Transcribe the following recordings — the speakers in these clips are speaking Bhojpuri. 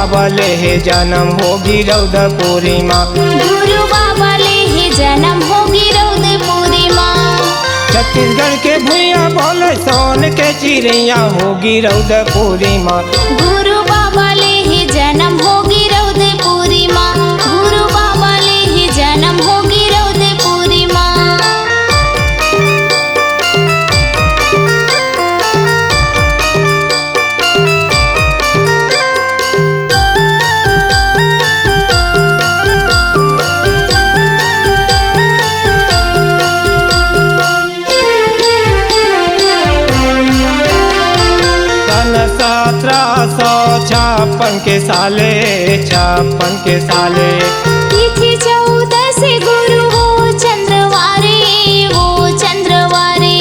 बाबा ले है जन्म होगी रौदपुरी माँ। गुरु बाबा ले है जन्म होगी रौदपुरी माँ। छत्तीसगढ़ के भुइया बोले सोन के चिड़िया होगी रौदपुरी माँ। गुरु बाबा ले है जन्म होगी रौदपुरी माँ। गुरु बाबा ले है जन्म होगी रौदपुरी माँ। छप्पन के साले 56 के साले तिथि 14 से गुरु वो चंद्रवारे वो चंद्रवारे।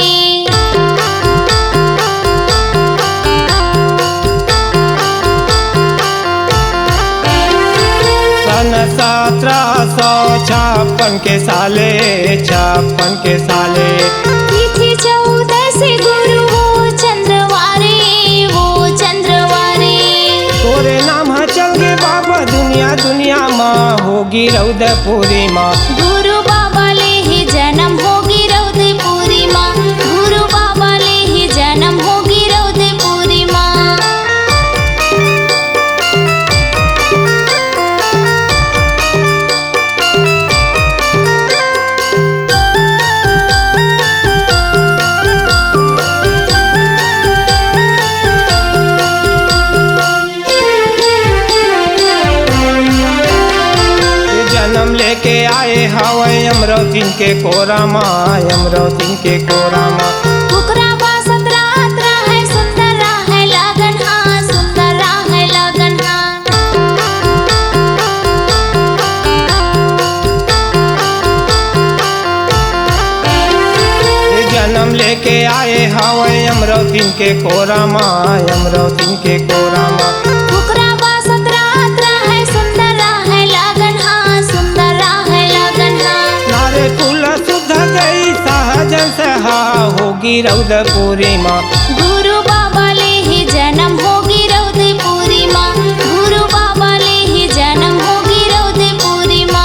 सन 1756 के साले 56 के साले तिथि 14 से गुरु वो चंद्रवारे वो चंद्रवारे। तोरे नाम चल गे बाबा दुनिया दुनिया माँ होगी रौदपुरी माँ। गुरु बाबा ले है जन्म होगी रौदपुरी माँ। गुरु बाबा ले है जन्म होगी रौदपुरी माँ। लेके आए हवाई अमरौतीन के कोरा माँ अमरौतीन के कोरा माँ। फुकरा बासत रात है सुंदर है लगन हाँ सुंदर है लगन हाँ। जन्म लेके आए हवाई अमरौतीन के कोरा माँ अमरौतीन के कोरा माँ। फुकरा बासत रात है सुंदर है लगन हाँ सुंदर है लगन हाँ। नारे फूल सुध गई सहजन से हा होगी रौदपुरी माँ। गुरु बाबा ले है जन्म होगी रौदपुरी माँ। गुरु बाबा ले है जन्म होगी रौदपुरी माँ।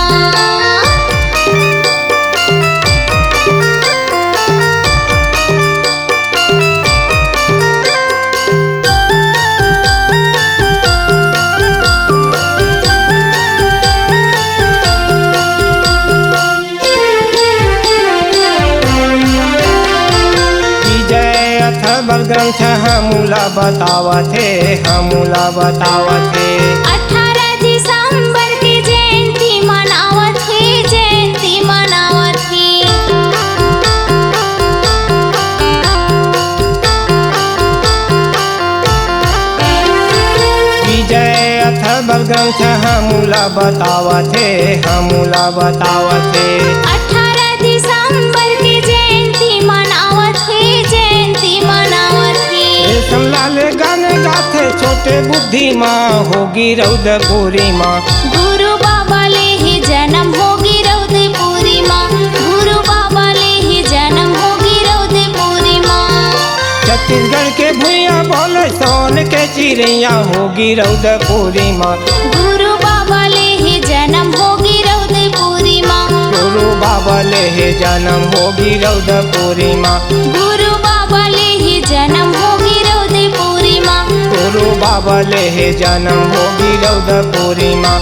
बल ग्रंथ हमूला बतावथे हमूला बतावथे। 18 दिसंबर की जयंती मनावत है जयंती मनावत है। विजय अथ बल ग्रंथ हमूला बतावथे हमूला बतावथे। 18 दिसंबर की जयंती मनावत है जयंती मनावत है। समलाल गाने गाथे छोटे बुद्धि माँ होगी रौदपुरी माँ। गुरु बाबा ले है जन्म होगी रौदपुरी माँ। गुरु बाबा ले है जन्म होगी रौदपुरी माँ। छत्तीसगढ़ के भुइया बोले सोन के चिड़िया होगी रौदपुरी माँ। गुरु बाबा ले है जन्म होगी रौदपुरी माँ। गुरु बाबा ले है जन्म होगी रौदपुरी माँ। गुरु बाबा ले है जन्म होगी रौदपुरी माँ। गुरु बाबा ले है जन्म होगी रौदपुरी माँ।